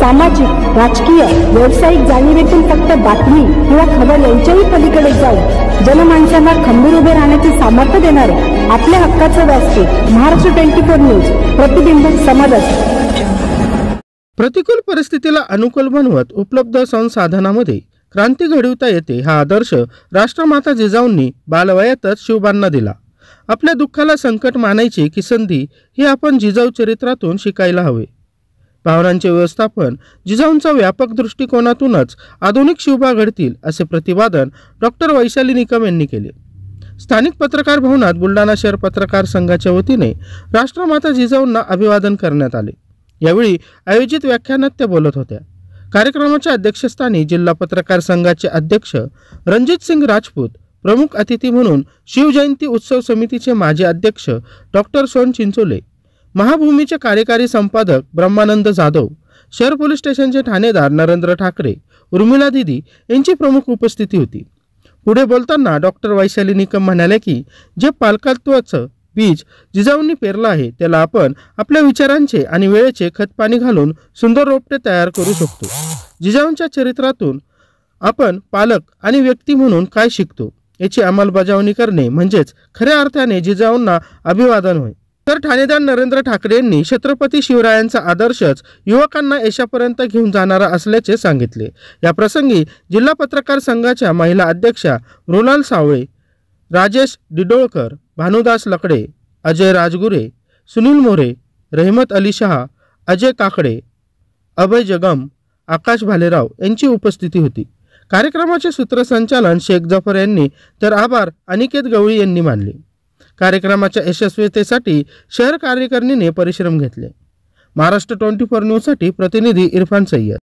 सामाजिक, राजकीय, व्यावसायिक जाणीवेतून फक्त बातमी किंवा खबर यांच्याही पलीकडे जाऊन जनमानसांना खंबीर उभे राहण्याचे सामर्थ्य देणारे आपल्या हक्काचे व्यासपीठ महाराष्ट्र 24 न्यूज, प्रतिबिंब समाजाचे. प्रतिकूल परिस्थितीला अनुकूल बनवत उपलब्ध संसाधनामध्ये क्रांती घडवता येते हा आदर्श राष्ट्रमाता जिजाऊंनी बालवयातच शिवबांना दिला. आपल्या दुःखाला संकट मानायची की संधी ही आपण जिजाऊ चरित्रातून शिकायला हवे. भावनांचे व्यवस्थापन जिजाऊंचा व्यापक दृष्टिकोनातूनच आधुनिक शिवबा घडतील असे प्रतिपादन डॉक्टर वैशाली निकम यांनी केले. स्थानिक पत्रकार भवनात बुलढाणा शहर पत्रकार संघाच्या वतीने राष्ट्रमाता जिजाऊंना अभिवादन करण्यात आले. यावेळी आयोजित व्याख्यानात त्या बोलत होत्या. कार्यक्रमाच्या अध्यक्षस्थानी जिल्हा पत्रकार संघाचे अध्यक्ष रणजित सिंग राजपूत, प्रमुख अतिथी म्हणून शिवजयंती उत्सव समितीचे माजी अध्यक्ष डॉक्टर सोन चिंचोले, महाभूमीचे कार्यकारी संपादक ब्रह्मानंद जाधव, शहर पोलीस स्टेशनचे ठाणेदार नरेंद्र ठाकरे, उर्मिला दिदी यांची प्रमुख उपस्थिती होती. पुढे बोलताना डॉक्टर वैशाली निकम म्हणाले की जे पालकत्वाचं बीज जिजाऊंनी पेरलं आहे त्याला आपण आपल्या विचारांचे आणि वेळेचे खतपाणी घालून सुंदर रोपटे तयार करू शकतो. जिजाऊंच्या चरित्रातून आपण पालक आणि व्यक्ती म्हणून काय शिकतो याची अंमलबजावणी करणे म्हणजेच खऱ्या अर्थाने जिजाऊंना अभिवादन होय. तर ठाणेदार नरेंद्र ठाकरे यांनी छत्रपती शिवरायांचा आदर्शच युवकांना यशापर्यंत घेऊन जाणारा असल्याचे सांगितले. या प्रसंगी जिल्हा पत्रकार संघाच्या महिला अध्यक्षा मृणाल सावळे, राजेश डिडोळकर, भानुदास लकडे, अजय राजगुरे, सुनील मोरे, रहमत अली शहा, अजय काकडे, अभय जगम, आकाश भालेराव यांची उपस्थिती होती. कार्यक्रमाचे सूत्रसंचालन शेख जफर यांनी तर आभार अनिकेत गवळी यांनी मानले. कार्यक्रमाच्या यशस्वीतेसाठी शहर कार्यकारिणीने परिश्रम घेतले. महाराष्ट्र 24 न्यूजसाठी प्रतिनिधी इरफान सय्यद.